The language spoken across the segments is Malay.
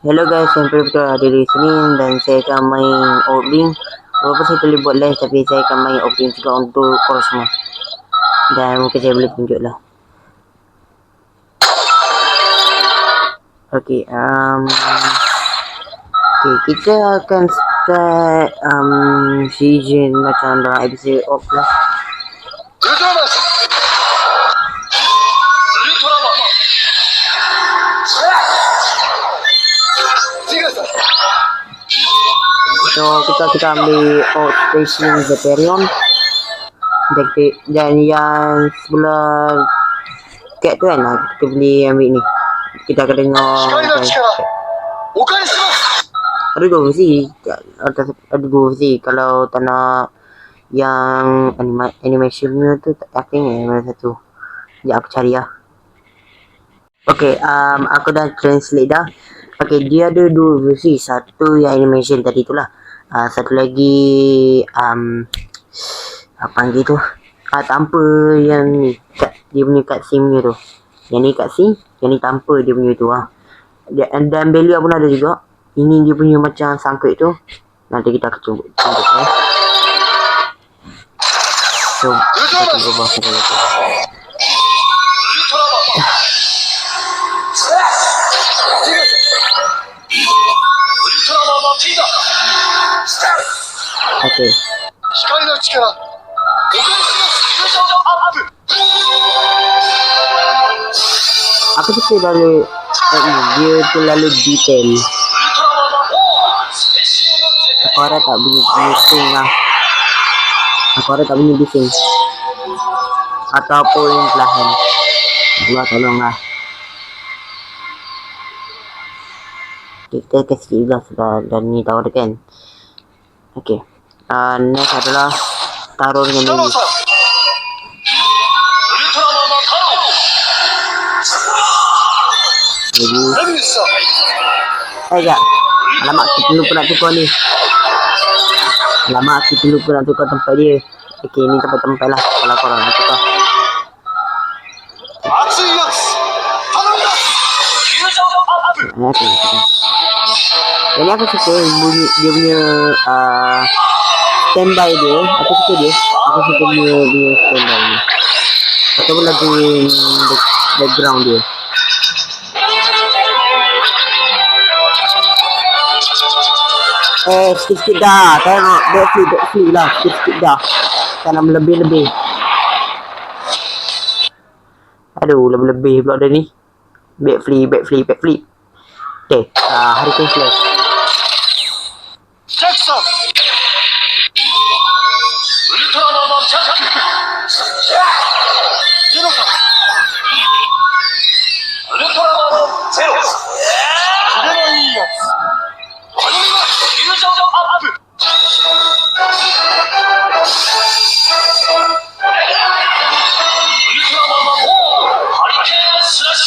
Hello guys, siyempre ada di sini dan saya akan main opening. Walaupun saya boleh buat live tapi saya akan main opening juga untuk korang semua. Dan mungkin saya boleh tunjuk lah. Okay, kita akan start season macam dalam episode off lah. So kita ambil Station Zephirion dan yang sebelah cat tu kan lah, kita boleh ambil ni. Kita akan dengar ada dua versi. Ada dua versi. Kalau tak nak yang animation punya tu, aku ingat mana satu. Sekejap aku cari lah. Okay, aku dah translate dah. Okay, dia ada dua versi. Satu yang animation tadi tu lah. Satu lagi apa panggil tu, tanpa yang ni, dia punya cutscene punya tu. Yang ni cutscene, yang ni tanpa dia punya tu lah. Dan Belia pun ada juga. Ini dia punya macam sangkut tu. Nanti kita akan tunjuk so kita akan ubah tu. Okay. Aku suka dia terlalu detail. Aku harap tak bunyi bising lah. Aku harap tak bunyi bising ataupun perlahan. Allah tolonglah. Kita kasih juga sudah dan ni tahu kan. Okay, next adalah taruh dengan ini. Jadi ya, alamak kita lupa nak tukar ni. Alamak kita lupa nak tukar tempat dia. Okay, ni tempat-tempat lah kalau korang nak tukar. Jadi aku suka bunyi dia punya standby dia. Aku suka dia. Aku suka dia standby ni. Ataupun lagu background dia. Sikit-sikit dah. Tengok backflip lah. Sikit-sikit dah. Tanam lebih-lebih. Aduh, lebih-lebih pula dah ni. Backflip. Okay, Hurricane Slash. Jackson.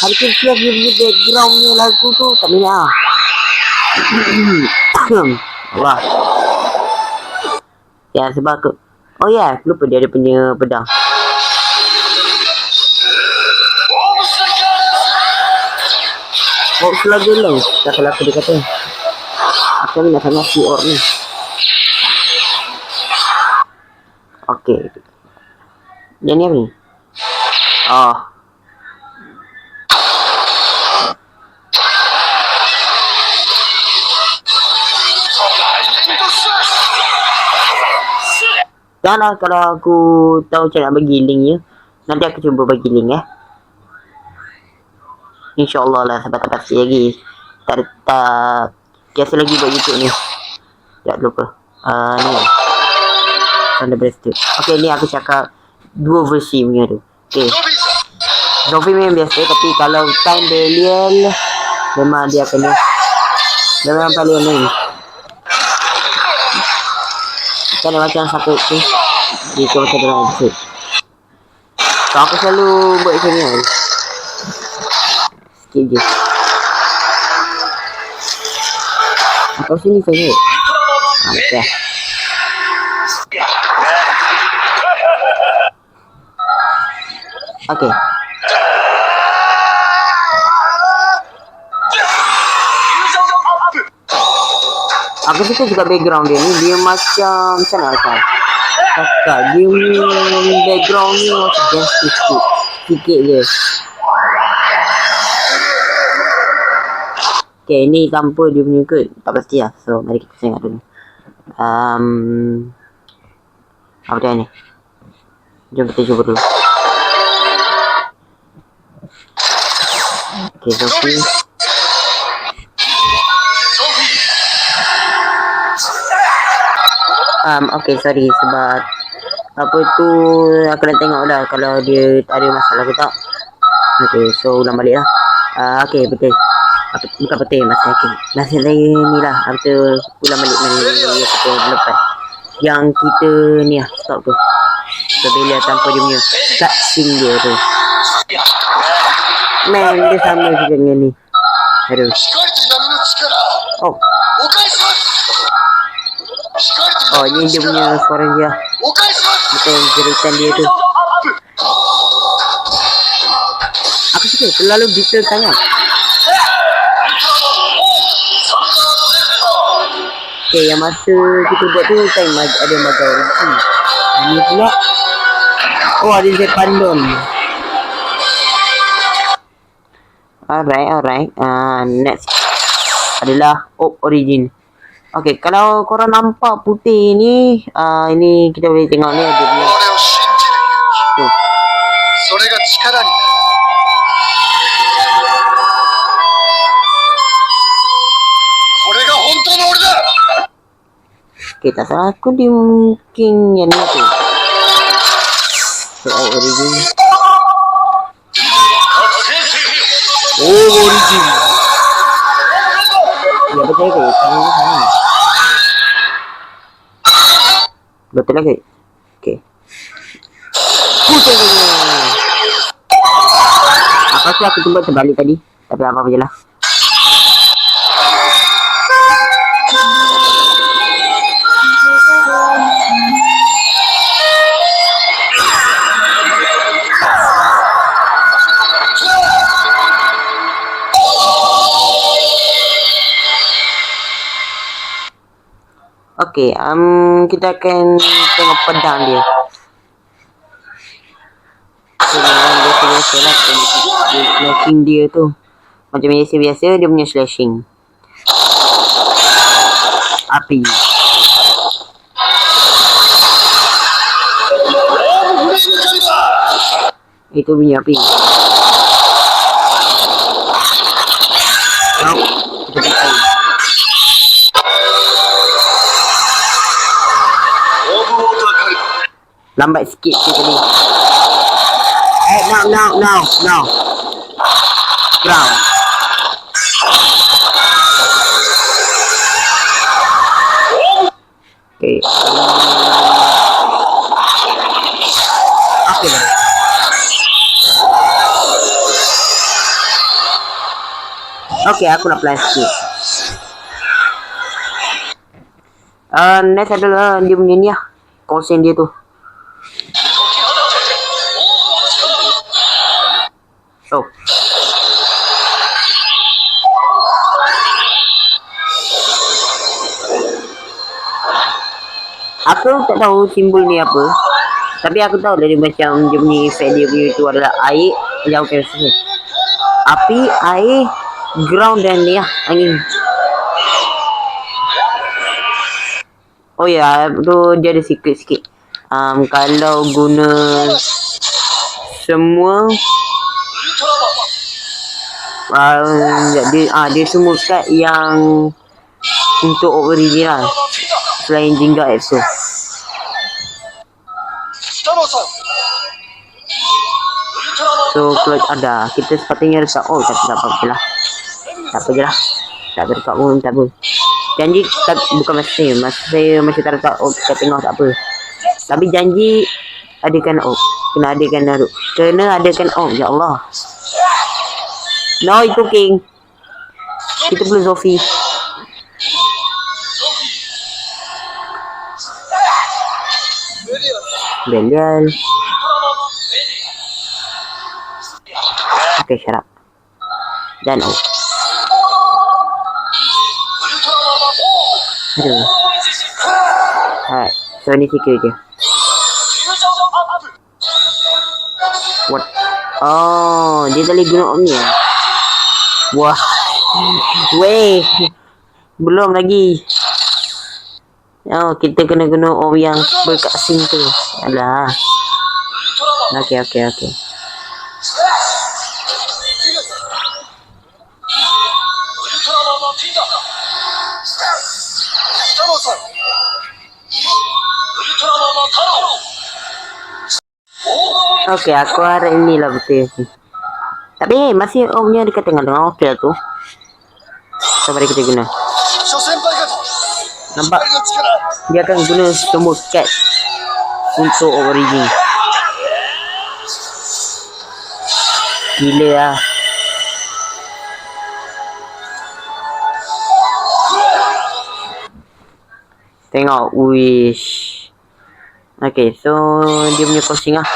Hurricane Slash dia punya backgroundnya lagu tu tak minyak. Allah. Ya sebab aku, oh ya, lupa dia ada punya pedang. Oh, selagi lang. Tak salah aku dia kata. Aku ni nak sangat si or ni. Okay. Dia ni apa ni? Oh. Dah lah, kalau aku tahu macam nak bagi linknya, nanti aku cuba bagi link InsyaAllah lah, sebab tak pasti lagi. Tak biasa lagi buat YouTube ni. Tak lupa. Ni lah. Thunder Breast. Okay, ni aku cakap dua versi punya tu. Okay. Zombie memang biasa, tapi kalau Time Belial memang dia kena. Dia memang paling ni. Kan macam satu tu di macam dalam episode. So aku selalu buat macam ni lah. Sikit je. Atau sini saya. Okay. Okay. Aku suka juga background dia ni. Dia macam mana kata? Dia punya background ni macam justice sikit. Sikit je. Okay, ni tanpa dia punya kot. Tak pasti lah. So, mari kita tengok dulu. Apa dia ni? Jom kita cuba dulu. Okay, Sophie. Okay, sorry sebab apa tu aku nak tengok lah kalau dia ada masalah ke tak. Okay, so ulang balik lah. Okay, betul. Bukan betul, masa saya ni lah. Apa tu ulang balik dari kita lepas. Yang kita ni lah, stop tu. Berbela tanpa dia punya cutscene dia tu. Man, dia sama juga dengan ni. Aduh. Oh. Oh, ni dia punya suara dia. Betul, jeritan dia tu. Aku suka, terlalu detail sangat. Okay, yang masa kita buat tu time ada majority. Ini pula. Oh, ada Zepandon. Alright. Next adalah Origin. Okay, kalau korang nampak putih ni, ini kita boleh tengok ni ada dia. Tuh. Okay, tak salah aku dia mungkin yang ni tu. So, Origin. Origin. Ya, betul ke? Tangan dia sama. Betul lagi. Okay. Apa sih aku cuba terbalik tadi? Tapi apa-apa je lah. Okay, kita akan tengok pedang dia. Biasa lah slashing dia tu. Macam biasa dia punya slashing. Api. Itu bunyi api. Kita bisa. Lambat sikit tu tadi. No. Ground. Okay. Okay lah. Okay, aku nak plan sikit. Next adalah dia punya ni lah. Konsen dia tu. Oh. Aku tak tahu simbol ni apa. Tapi aku tahu dari macam dia punya effect dia punya itu adalah air. Jauh ke sini. Api, air, ground dan ni lah, angin. Oh ya, tu dia ada secret sikit. Kalau guna semua dia semua kat yang untuk original selain Jinga Exo. So kalau ada kita sepatutnya letak tapi tak apa lah. Tak apa je lah. Tak berdekat pun tak apa. Janji tak, bukan masa saya masih tak letak kita tengok tak apa. Tapi janji adakan kena adakan ya Allah. No, itu King. Kita perlu Sophie. Belial. Okay, shut up. Dan Aduh. Alright, so ni secure je. What? Oh, dia tak boleh guna Omni ya? Wah. Weh. Belum lagi. Oh, kita kena guna Om yang berkat sim tu. Alah. Okay. Okay, aku harap inilah betul. Tapi masih Omnya dekat tengah-tengah. Okay tu. So, mari kita guna. Nampak? Dia akan guna semua cat untuk origin. Gila lah. Tengok, wish. Okay, so dia punya costing lah.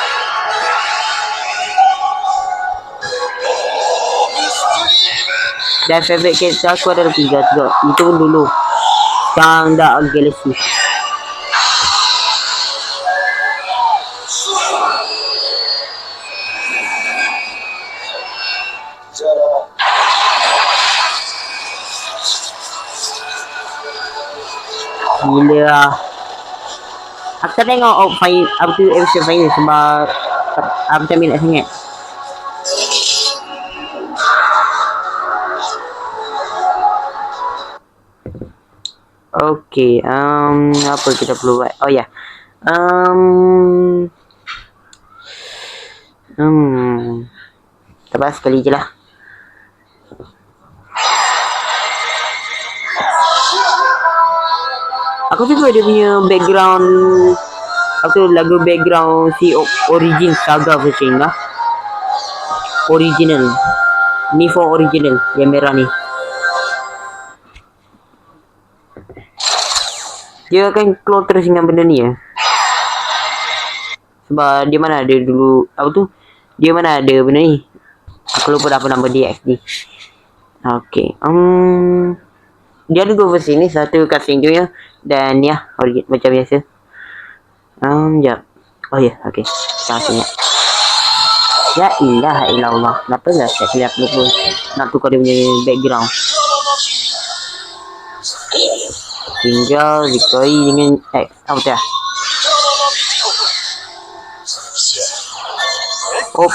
Dan favorite character aku ada 3 juga. Itu pun dulu. Sekarang dah Galaxy. Gila lah. Aku tak tengok apa tu episode final sebab aku tak minat sangat. Okay, apa kita perlu buat? Oh ya. Tepat sekali je lah. Aku suka dia punya background. Apa tu lagu background si Origin Saga version lah. Original. Ni for original yang merah ni. Dia akan keluar terus dengan benda ni ya. Sebab dia mana ada dulu. Apa tu? Dia mana ada benda ni. Aku lupa dah apa nama dia XD. Okay. Dia ada 2 versi ni. Satu cutscene tu ya. Dan ya. Macam biasa. Sekejap. Oh ya. Okay. Kita ingat. Ya ilah Allah. Kenapa lah saya lupa nak tukar dia punya background. Tinggal victory dengan X. Apa tu ya? Oh,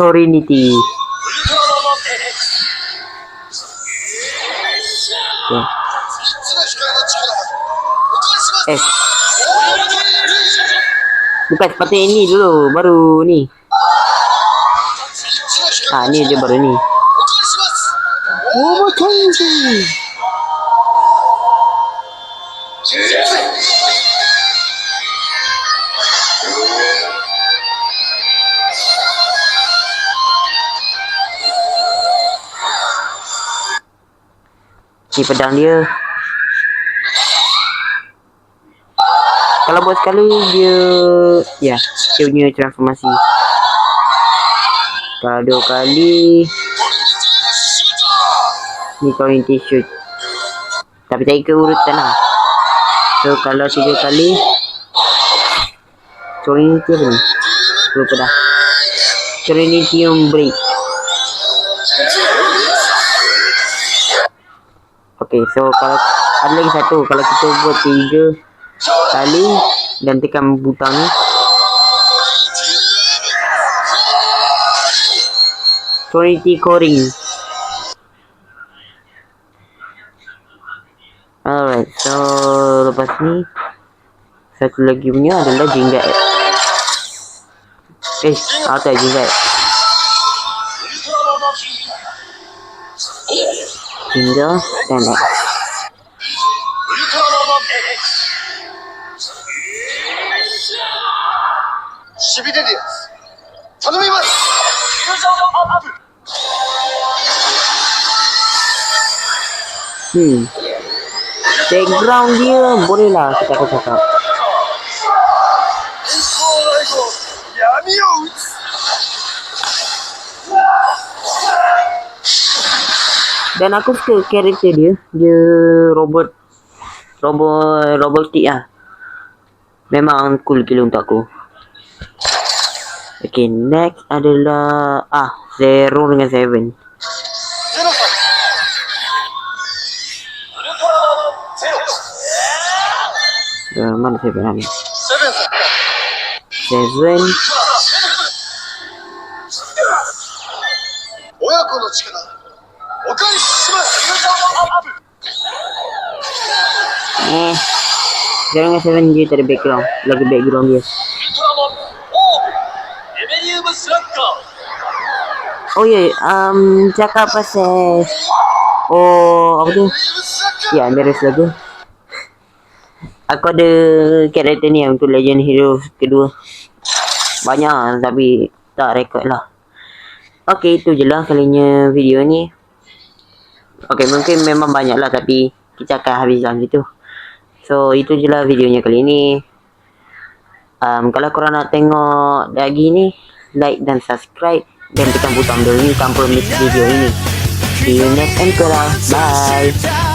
Trinity. Okay. Bukan sepatutnya ini dulu. Baru ni. Ni je baru ni. Oh, macam ni. Ni pedang dia. Kalau buat sekali dia ya, dia punya transformasi. Kalau 2 kali ni community shoot. Tapi tak ikut urutan lah. So kalau 3 kali Trinity apa ni? Lupa dah. Trinitium break. Okay, so kalau ada lagi satu. Kalau kita buat 3 kali dan tekan butang ni, Trinity Coring. Alright, so lepas ni satu lagi punya adalah Jinggat. Tak Jinggat. Hingga dan X. Background dia boleh lah kita cakap. Dan aku suka karakter dia. Dia robot robotik lah. Memang cool gila untuk aku. Okay, next adalah Zero dengan Seven. Mana Seven ni? Seven. Zero dengan Seven dia tak ada background. Lagi background dia. Oh ya, cakap pasal apa tu? Ya, beres lagu. Aku ada karakter ni untuk Legend Hero kedua. Banyak tapi tak rekod lah. Okay, itu je lah kalinya video ni. Okay, mungkin memang banyak lah tapi kita akan habiskan gitu. So, itu je lah videonya kali ni. Kalau korang nak tengok lagi ni, like dan subscribe dan tekan butang bell ni tanpa miss video ini. See you next time korang. Bye.